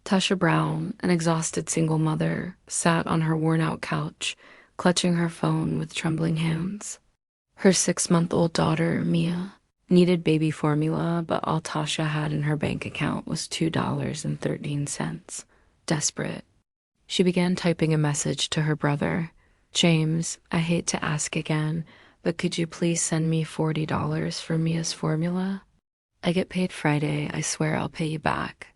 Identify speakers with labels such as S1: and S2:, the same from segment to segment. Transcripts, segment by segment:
S1: Tasha Brown, an exhausted single mother, sat on her worn-out couch, clutching her phone with trembling hands. Her 6-month-old daughter, Mia, needed baby formula, but all Tasha had in her bank account was $2.13. Desperate, she began typing a message to her brother. James, I hate to ask again, but could you please send me $40 for Mia's formula? I get paid Friday. I swear I'll pay you back.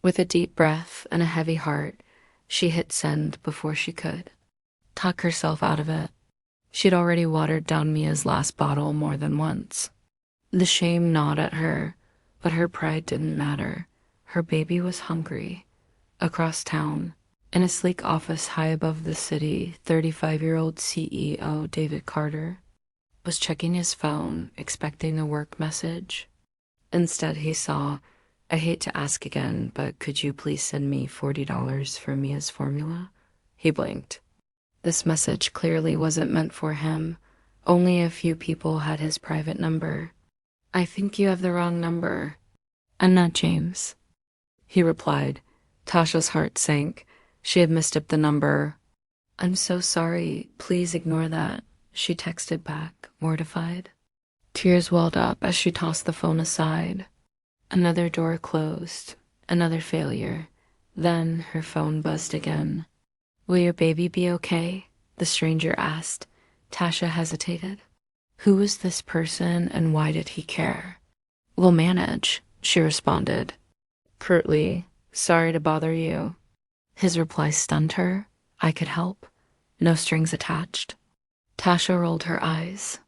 S1: With a deep breath and a heavy heart, she hit send before she could talk herself out of it. She'd already watered down Mia's last bottle more than once. The shame gnawed at her, but her pride didn't matter. Her baby was hungry. Across town, in a sleek office high above the city, 35-year-old CEO David Carter was checking his phone, expecting a work message. Instead, he saw, I hate to ask again, but could you please send me $40 for Mia's formula? He blinked. This message clearly wasn't meant for him. Only a few people had his private number. I think you have the wrong number. I'm not James, he replied. Tasha's heart sank. She had missed up the number. I'm so sorry. Please ignore that, she texted back, mortified. Tears welled up as she tossed the phone aside. Another door closed. Another failure. Then her phone buzzed again. Will your baby be okay? The stranger asked. Tasha hesitated. Who was this person and why did he care? We'll manage, she responded. Curtly, sorry to bother you. His reply stunned her. I could help. No strings attached. Tasha rolled her eyes.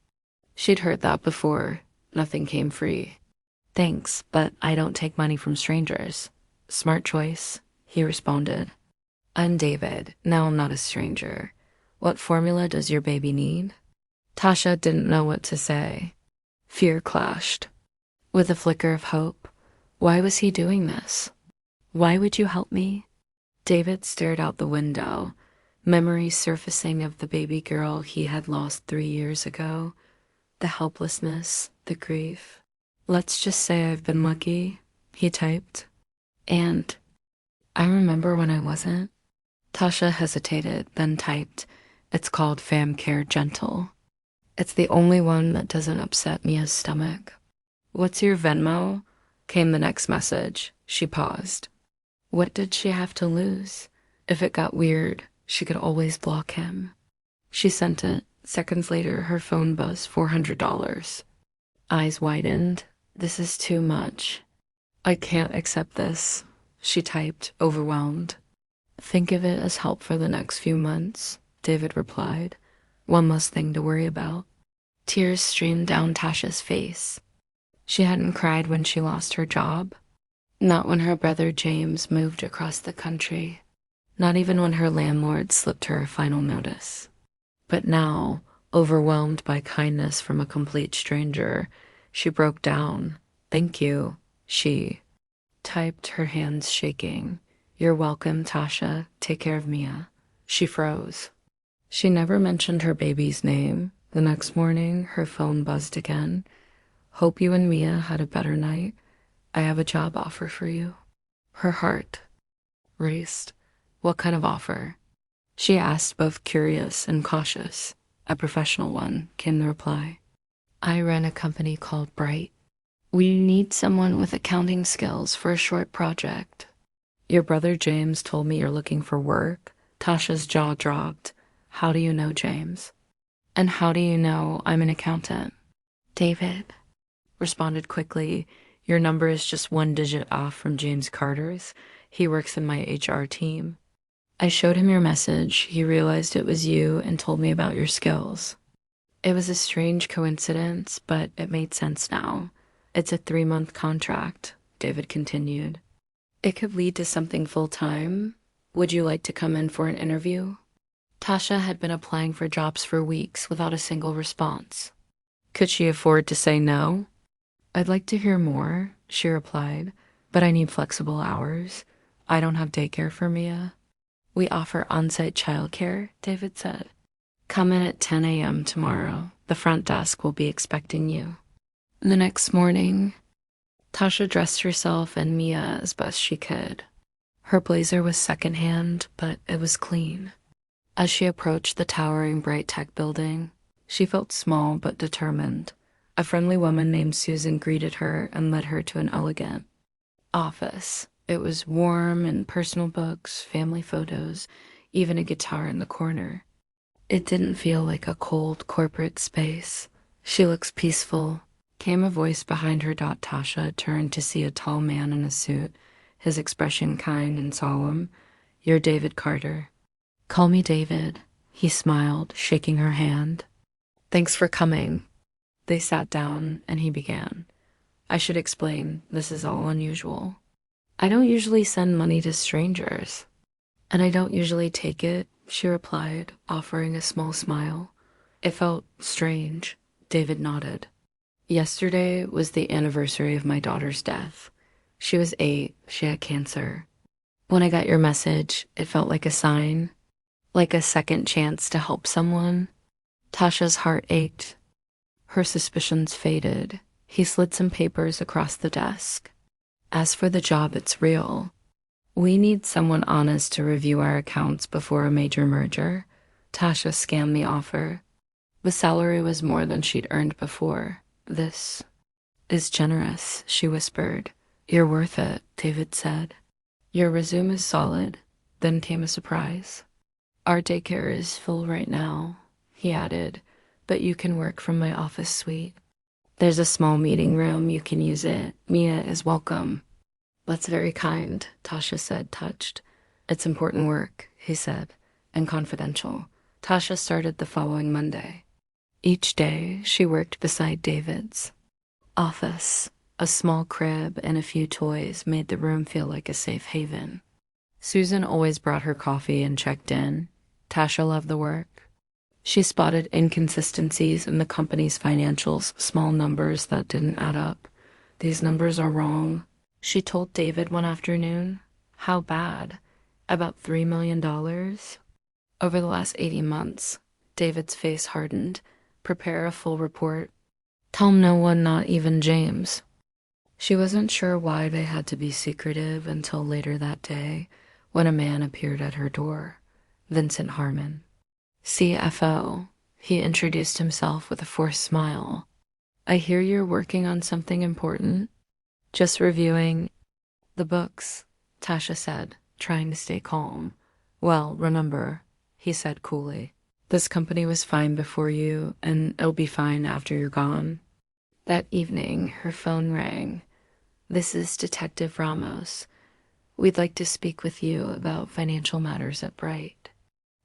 S1: She'd heard that before. Nothing came free. Thanks, but I don't take money from strangers. Smart choice, he responded. I'm David. Now I'm not a stranger. What formula does your baby need? Tasha didn't know what to say. Fear clashed. With a flicker of hope, why was he doing this? Why would you help me? David stared out the window, memories surfacing of the baby girl he had lost 3 years ago. The helplessness, the grief. Let's just say I've been lucky, he typed. And I remember when I wasn't. Tasha hesitated, then typed, it's called Fam Care Gentle. It's the only one that doesn't upset Mia's stomach. What's your Venmo? Came the next message. She paused. What did she have to lose? If it got weird, she could always block him. She sent it. Seconds later, her phone buzzed $400. Eyes widened. This is too much. I can't accept this, she typed, overwhelmed. Think of it as help for the next few months, David replied. One less thing to worry about. Tears streamed down Tasha's face. She hadn't cried when she lost her job. Not when her brother James moved across the country. Not even when her landlord slipped her a final notice. But now, overwhelmed by kindness from a complete stranger, she broke down. Thank you, she typed, her hands shaking. You're welcome, Tasha. Take care of Mia. She froze. She never mentioned her baby's name. The next morning, her phone buzzed again. Hope you and Mia had a better night. I have a job offer for you. Her heart raced. What kind of offer? She asked, both curious and cautious. A professional one, came the reply. I run a company called Bright. We need someone with accounting skills for a short project. Your brother James told me you're looking for work. Tasha's jaw dropped. How do you know James? And how do you know I'm an accountant? David responded quickly. Your number is just 1 digit off from James Carter's. He works in my HR team. I showed him your message. He realized it was you and told me about your skills. It was a strange coincidence, but it made sense now. It's a 3-month contract, David continued. It could lead to something full-time. Would you like to come in for an interview? Tasha had been applying for jobs for weeks without a single response. Could she afford to say no? I'd like to hear more, she replied, but I need flexible hours. I don't have daycare for Mia. We offer on-site childcare, David said. Come in at 10 a.m. tomorrow. The front desk will be expecting you. The next morning, Tasha dressed herself and Mia as best she could. Her blazer was secondhand, but it was clean. As she approached the towering bright tech building, she felt small but determined. A friendly woman named Susan greeted her and led her to an elegant office. It was warm and personal books, family photos, even a guitar in the corner. It didn't feel like a cold corporate space. She looks peaceful, came a voice behind her. Tasha turned to see a tall man in a suit, his expression kind and solemn. "You're David Carter." "Call me David," he smiled, shaking her hand. "Thanks for coming." They sat down and he began. "I should explain, this is all unusual. I don't usually send money to strangers." "And I don't usually take it," she replied, offering a small smile. It felt strange. David nodded. "Yesterday was the anniversary of my daughter's death. She was 8, she had cancer. When I got your message, it felt like a sign, like a second chance to help someone." Tasha's heart ached. Her suspicions faded. He slid some papers across the desk. "As for the job, it's real. We need someone honest to review our accounts before a major merger." Tasha scanned the offer. The salary was more than she'd earned before. "This is generous," she whispered. "You're worth it," David said. "Your resume is solid." Then came a surprise. "Our daycare is full right now," he added, "but you can work from my office suite. There's a small meeting room, you can use it. Mia is welcome." "That's very kind," Tasha said, touched. "It's important work," he said, "and confidential." Tasha started the following Monday. Each day, she worked beside David's office. A small crib and a few toys made the room feel like a safe haven. Susan always brought her coffee and checked in. Tasha loved the work. She spotted inconsistencies in the company's financials, small numbers that didn't add up. "These numbers are wrong," she told David one afternoon. "How bad?" "About $3 million. Over the last 80 months. David's face hardened. "Prepare a full report. Tell no one, not even James." She wasn't sure why they had to be secretive until later that day, when a man appeared at her door. Vincent Harmon. CFO. He introduced himself with a forced smile. "I hear you're working on something important." "Just reviewing the books," Tasha said, trying to stay calm. "Well, remember," he said coolly, "this company was fine before you, and it'll be fine after you're gone." That evening, her phone rang. "This is Detective Ramos. We'd like to speak with you about financial matters at Bright."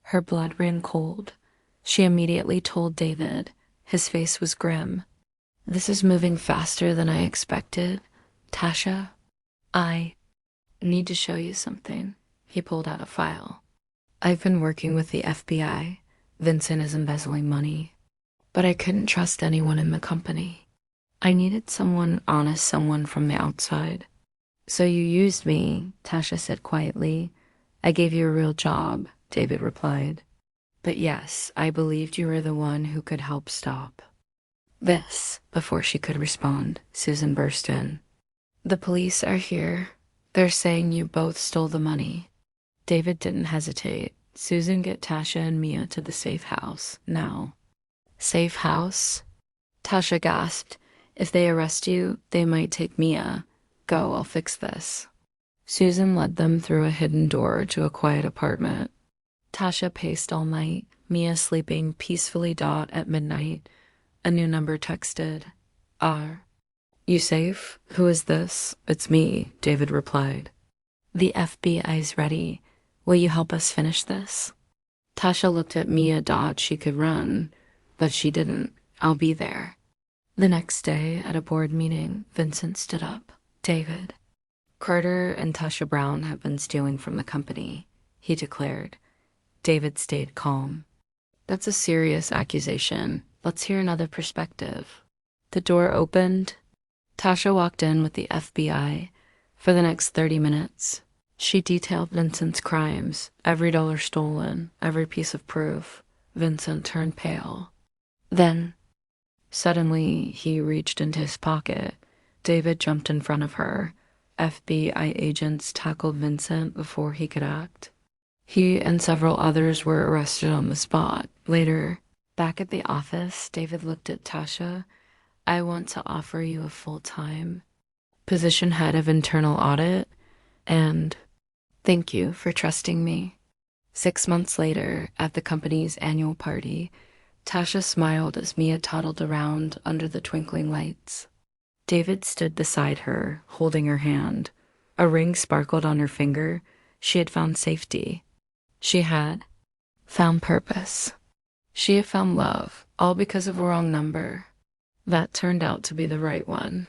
S1: Her blood ran cold. She immediately told David. His face was grim. "This is moving faster than I expected. Tasha, I need to show you something." He pulled out a file. "I've been working with the FBI. Vincent is embezzling money. But I couldn't trust anyone in the company. I needed someone honest, someone from the outside." "So you used me," Tasha said quietly. "I gave you a real job," David replied. "But yes, I believed you were the one who could help stop this." Before she could respond, Susan burst in. "The police are here. They're saying you both stole the money." David didn't hesitate. "Susan, get Tasha and Mia to the safe house, now." "Safe house?" Tasha gasped. "If they arrest you, they might take Mia. Go, I'll fix this." Susan led them through a hidden door to a quiet apartment. Tasha paced all night, Mia sleeping peacefully. At midnight, a new number texted. You safe? Who is this?" "It's me," David replied. "The FBI's ready. Will you help us finish this?" Tasha looked at Mia. She could run, but she didn't. "I'll be there." The next day, at a board meeting, Vincent stood up. "David, Carter and Tasha Brown have been stealing from the company," he declared. David stayed calm. "That's a serious accusation. Let's hear another perspective." The door opened. Tasha walked in with the FBI. For the next 30 minutes, she detailed Vincent's crimes, every dollar stolen, every piece of proof. Vincent turned pale. Then, suddenly, he reached into his pocket. David jumped in front of her. FBI agents tackled Vincent before he could act. He and several others were arrested on the spot. Later, back at the office, David looked at Tasha. I want to offer you a full-time position head of internal audit, and thank you for trusting me. 6 months later, at the company's annual party, Tasha smiled as Mia toddled around under the twinkling lights. David stood beside her, holding her hand. A ring sparkled on her finger. She had found safety. She had found purpose. She had found love, all because of a wrong number. That turned out to be the right one.